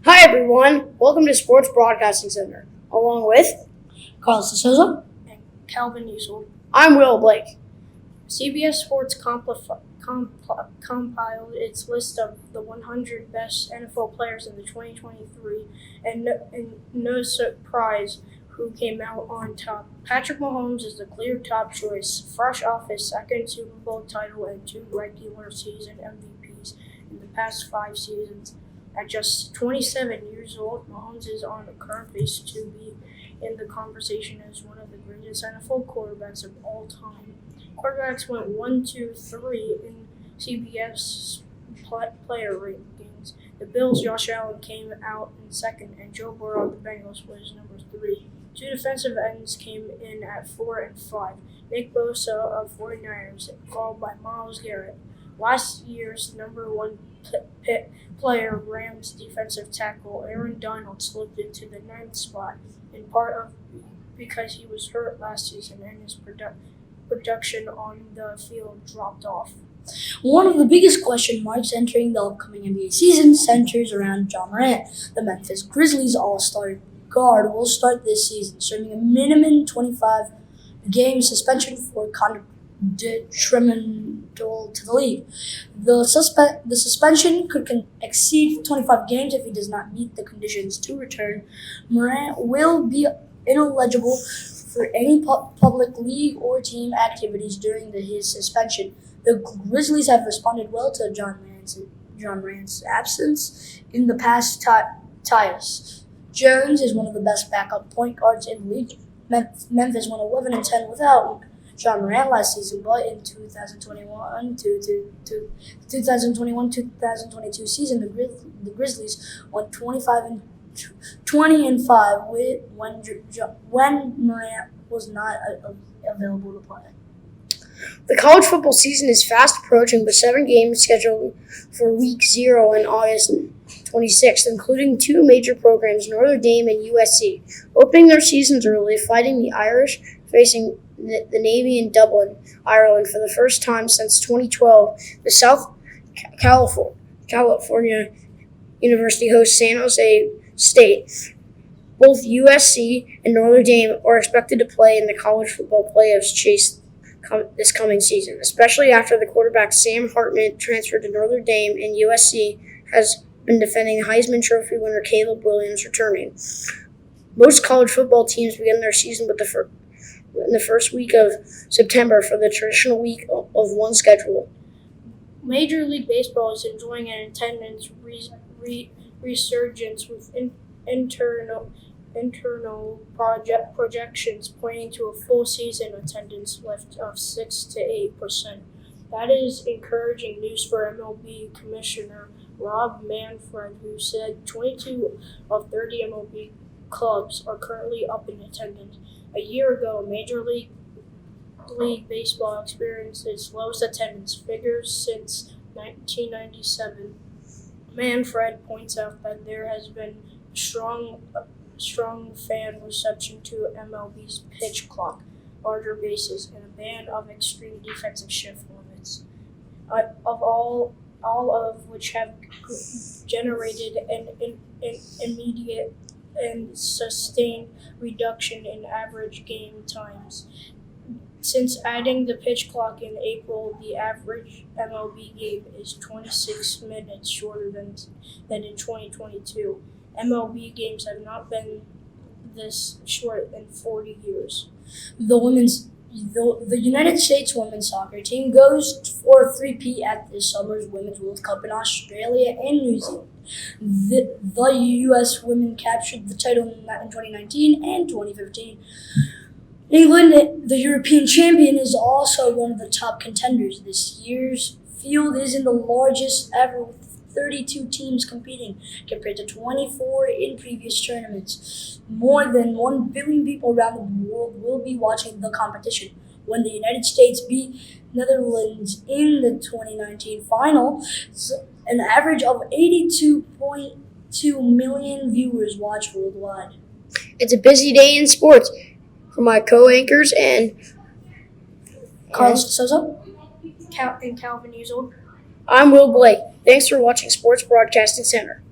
Hi everyone, welcome to Sports Broadcasting Center, along with Carlos de Souza. And Calvin Usul. I'm Will Blake. CBS Sports compiled its list of the 100 best NFL players in the 2023, and no surprise who came out on top. Patrick Mahomes is the clear top choice, fresh off his second Super Bowl title and 2 regular season MVPs in the past 5 seasons. At just 27 years old, Mahomes is on the current pace to be in the conversation as one of the greatest NFL quarterbacks of all time. Quarterbacks went 1, 2, 3 in CBS player rankings. The Bills' Josh Allen came out in second, and Joe Burrow of the Bengals was number 3. 2 defensive ends came in at 4 and 5. Nick Bosa of 49ers, followed by Myles Garrett. Last year's number 1 player, Rams defensive tackle Aaron Donald, slipped into the 9th spot, in part of because he was hurt last season and his production on the field dropped off. One of the biggest question marks entering the upcoming NBA season centers around Ja Morant. The Memphis Grizzlies all-star guard will start this season, serving a minimum 25-game suspension for conduct detrimental to the league. The suspension could exceed 25 games if he does not meet the conditions to return. Morant will be ineligible for any public league or team activities during his suspension. The Grizzlies have responded well to Ja Morant's absence in the past. Tyus Jones is one of the best backup point guards in the league. Memphis went 11-10 without Ja Morant last season, but in 2021-2022 season, the Grizzlies won 20-5 when Morant was not available to play. The college football season is fast approaching, with 7 games scheduled for Week 0 on August 26th, including 2 major programs, Notre Dame and USC, opening their seasons early, fighting the Irish, facing the Navy in Dublin, Ireland for the first time since 2012. The South California University hosts San Jose State. Both USC and Notre Dame are expected to play in the college football playoffs chase this coming season, especially after the quarterback Sam Hartman transferred to Notre Dame and USC has been defending the Heisman Trophy winner Caleb Williams returning. Most college football teams begin their season in the first week of September for the traditional week of 1 schedule. Major League Baseball is enjoying an attendance resurgence with internal projections pointing to a full season attendance lift of 6 to 8%. That is encouraging news for MLB Commissioner Rob Manfred, who said 22 of 30 MLB clubs are currently up in attendance. A year ago, Major League Baseball experienced its lowest attendance figures since 1997. Manfred points out that there has been strong fan reception to MLB's pitch clock, larger bases, and a ban of extreme defensive shift limits, of all of which have generated an immediate and sustained reduction in average game times. Since adding the pitch clock in April, the average MLB game is 26 minutes shorter than in 2022. MLB games have not been this short in 40 years. The United States women's soccer team goes for a three-peat at this summer's Women's World Cup in Australia and New Zealand. The U.S. women captured the title in 2019 and 2015. England, the European champion, is also one of the top contenders. This year's field isn't the largest ever, with 32 teams competing, compared to 24 in previous tournaments. More than 1 billion people around the world will be watching the competition. When the United States beat Netherlands in the 2019 final, an average of 82.2 million viewers watched worldwide. It's a busy day in sports. For my co-anchors and Carlos de Souza And Calvin Usul. I'm Will Blake. Thanks for watching Sports Broadcasting Center.